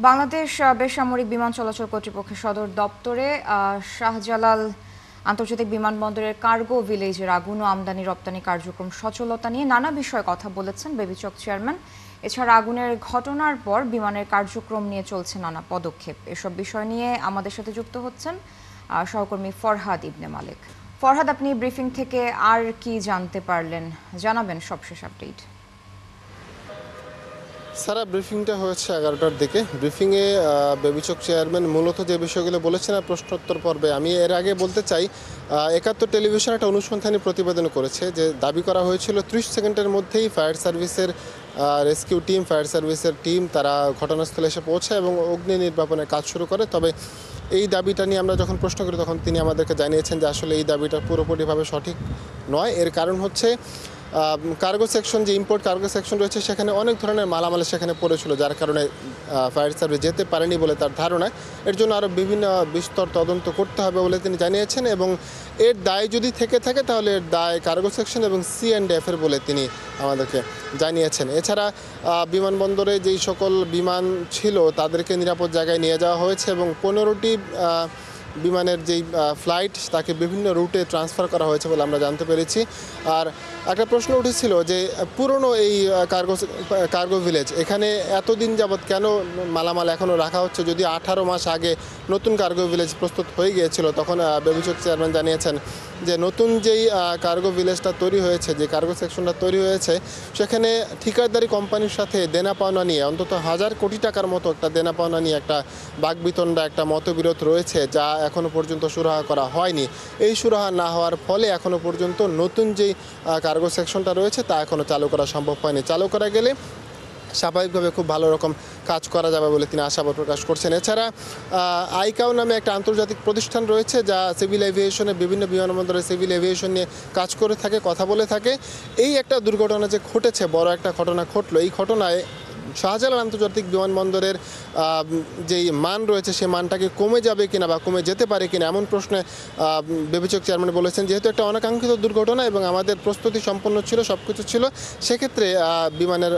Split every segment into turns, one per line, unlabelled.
বাংলাদেশ বেসামরিক বিমান চলাচল কর্তৃপক্ষের সদর দপ্তরে শাহজালাল আন্তর্জাতিক বিমানবন্দরের কার্গো ভিলেজের আগুন ও আমদানি রপ্তানি কার্যক্রম সচলতা নিয়ে নানা বিষয়ে কথা বলেছেন বেবিচক চেয়ারম্যান। এছাড়া আগুনের ঘটনার পর বিমানের কার্যক্রম নিয়ে চলছে নানা পদক্ষেপ। এসব বিষয় নিয়ে আমাদের সাথে যুক্ত হচ্ছেন সহকর্মী ফরহাদ ইবনে মালেক। ফরহাদ, আপনি ব্রিফিং থেকে আর কি জানতে পারলেন, জানাবেন সবশেষ আপডেট।
সারা ব্রিফিংটা হয়েছে 11টার দিকে। ব্রিফিংয়ে বেবিচক চেয়ারম্যান মূলত যে বিষয়গুলো বলেছেন আর প্রশ্নোত্তর পর্বে আমি এর আগে বলতে চাই, 71 টেলিভিশন একটা অনুসন্ধানী প্রতিবেদন করেছে যে দাবি করা হয়েছিল 30 সেকেন্ডের মধ্যেই ফায়ার সার্ভিসের রেস্কিউ টিম, ফায়ার সার্ভিসের টিম তারা ঘটনাস্থলে এসে পৌঁছায় এবং অগ্নি নির্বাপনের কাজ শুরু করে। তবে এই দাবিটা নিয়ে আমরা যখন প্রশ্ন করি তখন তিনি আমাদেরকে জানিয়েছেন যে আসলে এই দাবিটা পুরোপুরিভাবে সঠিক নয়। এর কারণ হচ্ছে কার্গো সেকশন, যে ইম্পোর্ট কার্গো সেকশন রয়েছে সেখানে অনেক ধরনের মালামাল সেখানে পড়েছিল, যার কারণে ফায়ার সার্ভিস যেতে পারেনি বলে তার ধারণা। এর জন্য আরও বিভিন্ন বিস্তর তদন্ত করতে হবে বলে তিনি জানিয়েছেন এবং এর দায় যদি থেকে থাকে তাহলে এর দায় কার্গো সেকশন এবং C&F এর বলে তিনি আমাদেরকে জানিয়েছেন। এছাড়া বিমানবন্দরে যেই সকল বিমান ছিল তাদেরকে নিরাপদ জায়গায় নিয়ে যাওয়া হয়েছে এবং 15টি বিমানের যেই ফ্লাইট তাকে বিভিন্ন রুটে ট্রান্সফার করা হয়েছে বলে আমরা জানতে পেরেছি। আর একটা প্রশ্ন উঠেছিল যে পুরনো এই কার্গো ভিলেজ, এখানে এতদিন যাবৎ কেন মালামাল এখনও রাখা হচ্ছে, যদি 18 মাস আগে নতুন কার্গো ভিলেজ প্রস্তুত হয়ে গিয়েছিল। তখন বেবিচক চেয়ারম্যান জানিয়েছেন যে নতুন যেই কার্গো ভিলেজটা তৈরি হয়েছে, যে কার্গো সেকশনটা তৈরি হয়েছে, সেখানে ঠিকাদারি কোম্পানির সাথে দেনা পাওনা নিয়ে অন্তত 1000 কোটি টাকার মতো একটা দেনা পাওনা নিয়ে একটা বাকবিতণ্ডা, একটা মতবিরোধ রয়েছে, যা এখনও পর্যন্ত সুরাহা করা হয়নি। এই সুরাহা না হওয়ার ফলে এখনও পর্যন্ত নতুন যেই কার্গো সেকশনটা রয়েছে তা এখনও চালু করা সম্ভব হয়নি। চালু করা গেলে স্বাভাবিকভাবে খুব ভালো রকম কাজ করা যাবে বলে তিনি আশাবাদ প্রকাশ করছেন। এছাড়া আইকাও নামে একটা আন্তর্জাতিক প্রতিষ্ঠান রয়েছে যা সিভিল এভিয়েশনে, বিভিন্ন বিমানবন্দরে সিভিল এভিয়েশন নিয়ে কাজ করে থাকে, কথা বলে থাকে। এই একটা দুর্ঘটনা যে ঘটেছে, বড় একটা ঘটনা ঘটলো, এই ঘটনায় শাহজালাল আন্তর্জাতিক বিমানবন্দরের যেই মান রয়েছে সে মানটাকে কমে যাবে কিনা বা কমে যেতে পারে কিনা, এমন প্রশ্নে বেবিচক চেয়ারম্যান বলেছেন যেহেতু একটা অনাকাঙ্ক্ষিত দুর্ঘটনা এবং আমাদের প্রস্তুতি সম্পন্ন ছিল, সব কিছু ছিল, সেক্ষেত্রে বিমানের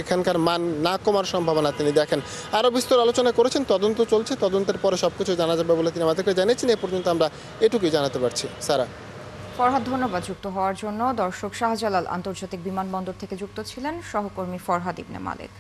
এখানকার মান না কমার সম্ভাবনা তিনি দেখেন। আরও বিস্তর আলোচনা করেছেন, তদন্ত চলছে, তদন্তের পরে সব কিছু জানা যাবে বলে তিনি আমাদেরকে জানিয়েছেন। এ পর্যন্ত আমরা এটুকুই জানাতে পারছি। সারা।
ফরহাদ, ধন্যবাদ যুক্ত হওয়ার জন্য। দর্শক, শাহজালাল আন্তর্জাতিক বিমানবন্দর থেকে যুক্ত ছিলেন সহকর্মী ফরহাদ ইবনে মালেক।